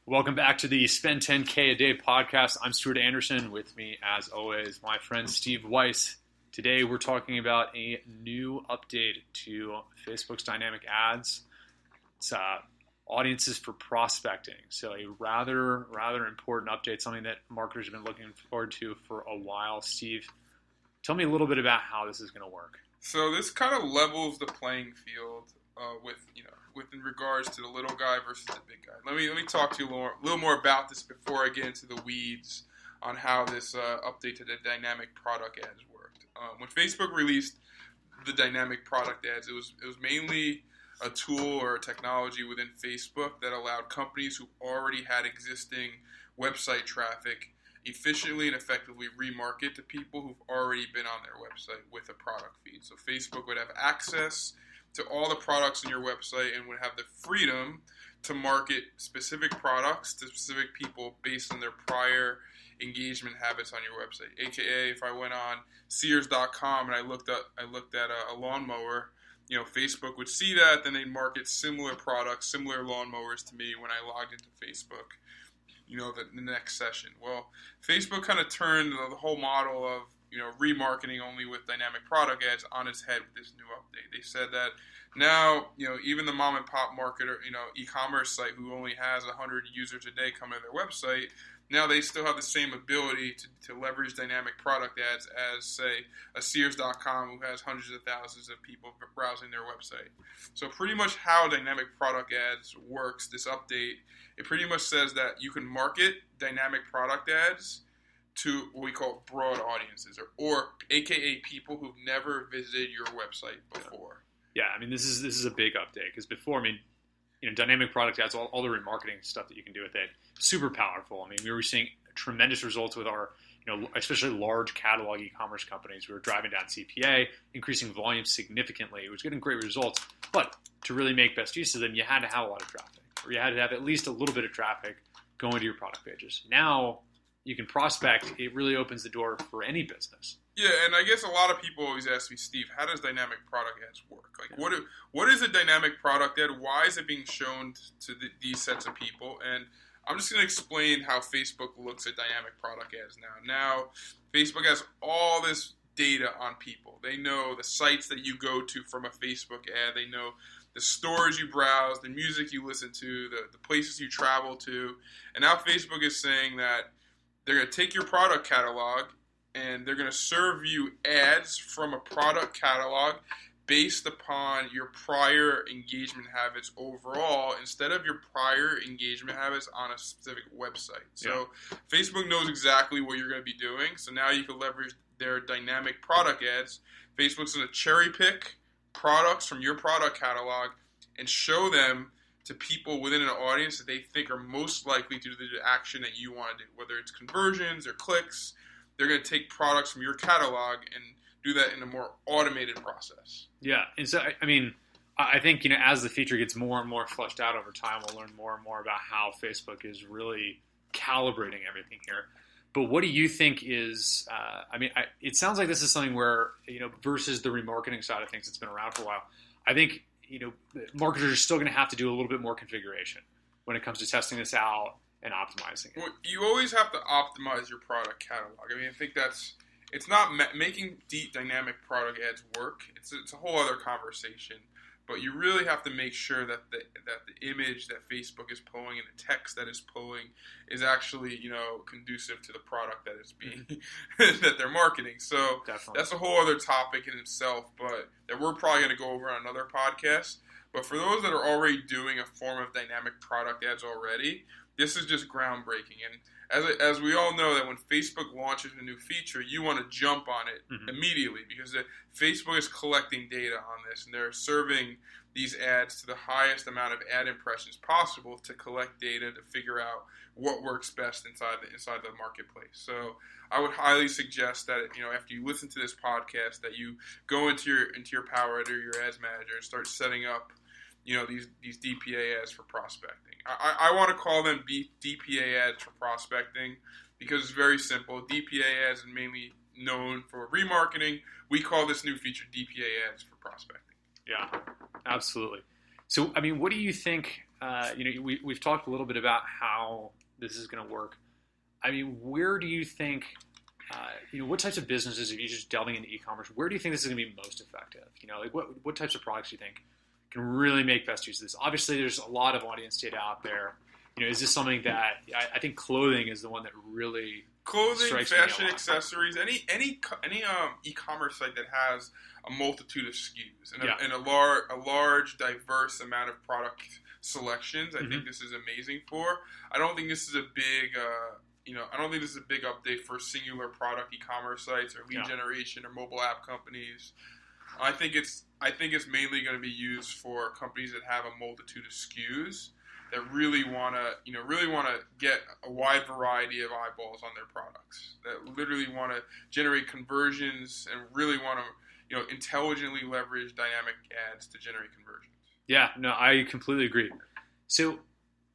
Welcome back to the Spend 10K a Day podcast. I'm Stuart Anderson. With me, as always, my friend Steve Weiss. Today, we're talking about a new update to Facebook's dynamic ads. It's audiences for prospecting. So a rather important update, something that marketers have been looking forward to for a while. Steve, tell me a little bit about how this is going to work. So this kind of levels the playing field with in regards to the little guy versus the big guy. Let me talk to you a little more about this before I get into the weeds on how this update to the dynamic product ads worked. When Facebook released the dynamic product ads, it was mainly a tool or a technology within Facebook that allowed companies who already had existing website traffic efficiently and effectively remarket to people who've already been on their website with a product feed. So Facebook would have access to all the products on your website and would have the freedom to market specific products to specific people based on their prior engagement habits on your website. AKA, if I went on Sears.com and I looked at a lawnmower, Facebook would see that, then they'd market similar products, similar lawnmowers to me when I logged into Facebook. The next session. Well, Facebook kind of turned the whole model of remarketing only with dynamic product ads on its head with this new update. They said that now, even the mom and pop marketer, e-commerce site who only has 100 users a day coming to their website, now they still have the same ability to leverage dynamic product ads as, say, a Sears.com who has hundreds of thousands of people browsing their website. So pretty much how dynamic product ads works, this update, it pretty much says that you can market dynamic product ads to what we call broad audiences, or AKA people who've never visited your website before. Yeah, I mean, this is a big update because before, dynamic product ads, all the remarketing stuff that you can do with it, super powerful. I mean, we were seeing tremendous results with our, especially large catalog e-commerce companies. We were driving down CPA, increasing volume significantly. It was getting great results. But to really make best use of them, you had to have a lot of traffic, or you had to have at least a little bit of traffic going to your product pages. Now, you can prospect. It really opens the door for any business. Yeah, and I guess a lot of people always ask me, Steve, how does dynamic product ads work? Like, what is a dynamic product ad? Why is it being shown to these sets of people? And I'm just going to explain how Facebook looks at dynamic product ads now. Now, Facebook has all this data on people. They know the sites that you go to from a Facebook ad. They know the stores you browse, the music you listen to, the places you travel to. And now Facebook is saying that they're going to take your product catalog and they're going to serve you ads from a product catalog based upon your prior engagement habits overall instead of your prior engagement habits on a specific website. So Facebook knows exactly what you're going to be doing. So now you can leverage their dynamic product ads. Facebook's going to cherry pick products from your product catalog and show them to people within an audience that they think are most likely to do the action that you want to do, whether it's conversions or clicks. They're going to take products from your catalog and do that in a more automated process. Yeah, and so, I think, as the feature gets more and more fleshed out over time, we'll learn more and more about how Facebook is really calibrating everything here. But what do you think is, it sounds like this is something where, versus the remarketing side of things that's been around for a while, I think, marketers are still going to have to do a little bit more configuration when it comes to testing this out and optimizing it. Well, you always have to optimize your product catalog. I think it's not making deep dynamic product ads work. It's a whole other conversation. But you really have to make sure that the image that Facebook is pulling and the text that is pulling is actually, conducive to the product that is being that they're marketing. So Definitely. That's a whole other topic in itself, but that we're probably going to go over on another podcast. But for those that are already doing a form of dynamic product ads already, this is just groundbreaking. And as we all know, that when Facebook launches a new feature, you want to jump on it immediately because Facebook is collecting data on this, and they're serving these ads to the highest amount of ad impressions possible to collect data to figure out what works best inside the marketplace. So I would highly suggest that after you listen to this podcast, that you go into your Power Editor, your Ads Manager, and start setting up these DPA ads for prospecting. I want to call them DPA ads for prospecting because it's very simple. DPA ads are mainly known for remarketing. We call this new feature DPA ads for prospecting. Yeah, absolutely. So, what do you think we've talked a little bit about how this is going to work. I mean, where do you think, what types of businesses, if you're just delving into e-commerce, where do you think this is going to be most effective? What types of products do you think can really make best use of this? Obviously, there's a lot of audience data out there. Is this something that I think clothing is the one that really clothing, fashion, accessories, any e-commerce site that has a multitude of SKUs and a large, diverse amount of product selections. I think this is amazing for. I don't think this is a big. I don't think this is a big update for singular product e-commerce sites or lead generation or mobile app companies. I think it's mainly going to be used for companies that have a multitude of SKUs that really want to get a wide variety of eyeballs on their products, that literally want to generate conversions and really want to intelligently leverage dynamic ads to generate conversions. Yeah, no, I completely agree. So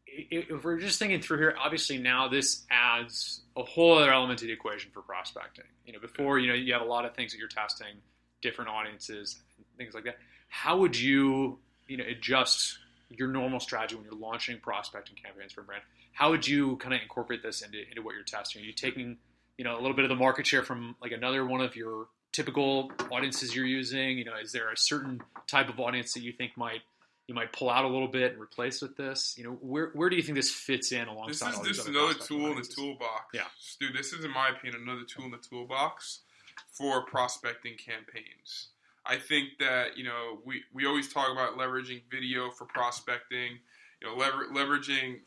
if we're just thinking through here, obviously now this adds a whole other element to the equation for prospecting. Before, you have a lot of things that you're testing, different audiences, things like that. How would you, adjust your normal strategy when you're launching prospecting campaigns for a brand? How would you kind of incorporate this into what you're testing? Are you taking, a little bit of the market share from like another one of your typical audiences you're using? Is there a certain type of audience that you think you might pull out a little bit and replace with this? Where do you think this fits in alongside all these other This is just another tool in the toolbox. Yeah. Stu, this is, in my opinion, another tool in the toolbox for prospecting campaigns. I think that, we always talk about leveraging video for prospecting, leveraging,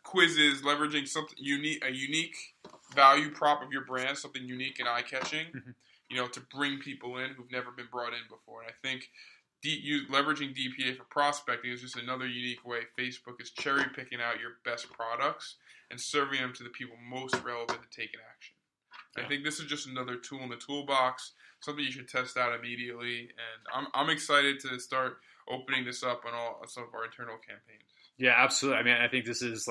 quizzes, leveraging something unique, a unique value prop of your brand, something unique and eye-catching, to bring people in who've never been brought in before. And I think leveraging DPA for prospecting is just another unique way Facebook is cherry-picking out your best products and serving them to the people most relevant to take an action. I think this is just another tool in the toolbox, something you should test out immediately, and I'm excited to start opening this up on some of our internal campaigns. Yeah, absolutely. I mean, I think this is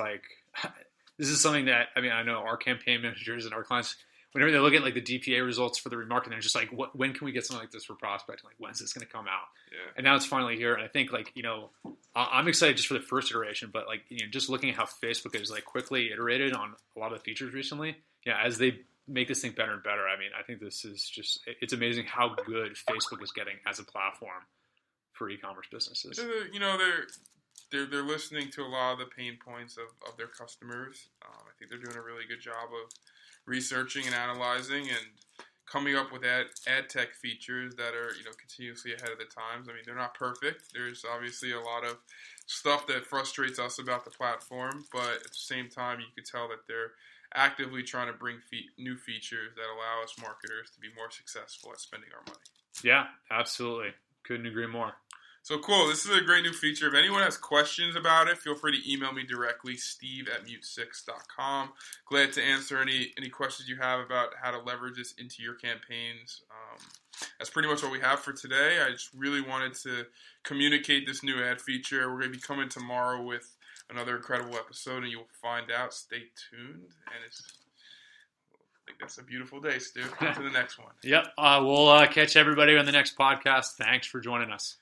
something that, I know our campaign managers and our clients, whenever they look at like the DPA results for the remarketing, they're just like, when can we get something like this for prospecting? Like, when's this going to come out? Yeah. And now it's finally here. And I think I'm excited just for the first iteration, but just looking at how Facebook has quickly iterated on a lot of the features recently, as they make this thing better and better. I think this is it's amazing how good Facebook is getting as a platform for e-commerce businesses. They're listening to a lot of the pain points of their customers. I think they're doing a really good job of researching and analyzing and coming up with ad tech features that are continuously ahead of the times. They're not perfect. There's obviously a lot of stuff that frustrates us about the platform, but at the same time, you can tell that they're actively trying to bring new features that allow us marketers to be more successful at spending our money. Yeah, absolutely. Couldn't agree more. So cool. This is a great new feature. If anyone has questions about it, feel free to email me directly, steve@mute6.com. Glad to answer any questions you have about how to leverage this into your campaigns. That's pretty much what we have for today. I just really wanted to communicate this new ad feature. We're going to be coming tomorrow with another incredible episode, and you'll find out. Stay tuned. And I think that's a beautiful day, Stu. On to the next one. Yep. We'll catch everybody on the next podcast. Thanks for joining us.